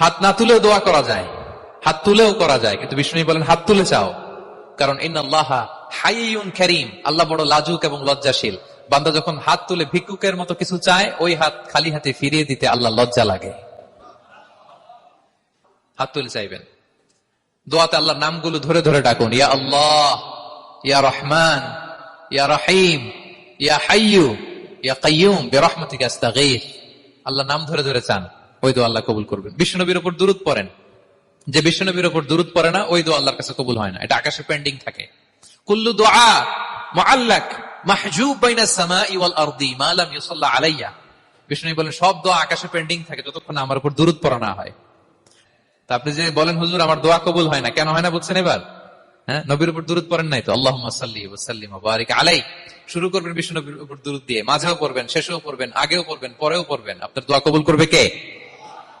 হাত না তুলেও দোয়া করা যায়, হাত তুলেও করা যায়, কিন্তু বিষ্ণু বলেন হাত তুলে চাও, কারণ ইন্নাল্লাহা হাইয়ুন কারীম, আল্লাহ বড় লাজুক এবং লজ্জাশীল। বান্দা যখন হাত তুলে ভিক্ষুকের মতো কিছু চায়, ওই হাত খালি হাতে ফিরিয়ে দিতে আল্লাহ লজ্জা লাগে। হাত তুলে চাইবেন। দোয়াতে আল্লাহর নামগুলো ধরে ধরে ডাকুন, ইয়া আল্লাহ, ইয়া রহমান, ইয়া রহিম, ইয়া হাইয়ু, ইয়া কাইয়ুম বিরহমাতিকা আস্তাগীথ। আল্লাহ নাম ধরে ধরে চান, ওই দোয়া আল্লাহ কবুল করবেন। বিশ্বনবীর উপর দুরূদ পড়েন, যে বিশ্বনবীর উপর দুরূদ পড়ে না, ওই দোয়া আল্লাহর কাছে কবুল হয় না, এটা আকাশে পেন্ডিং থাকে। কুল্লু দুআ মুআল্লাক মাহজুব বাইনা সামাই ওয়াল আরদি মা লাম ইউসাল্লা আলাইয়া। বিষ্ণু বলেন সব দোয়া আকাশে পেন্ডিং থাকে যতক্ষণ আমার উপর দুরূদ পড়া না হয়। তা আপনি যে বলেন হুজুর আমার দোয়া কবুল হয় না, কেন হয় না বুঝছেন এবার? হ্যাঁ, নবীর উপর দুরূদ পড়েন নাই তো। আল্লাহুম্মা সাল্লি ওয়া সাল্লিম ওয়া বারিক আলাইহি। শুরু করবেন বিষ্ণু নবীর উপর দুরূদ দিয়ে, মাঝেও পড়বেন, শেষেও পড়বেন, আগেও পড়বেন, পরেও পড়বেন। আপনার দোয়া কবুল করবে কে?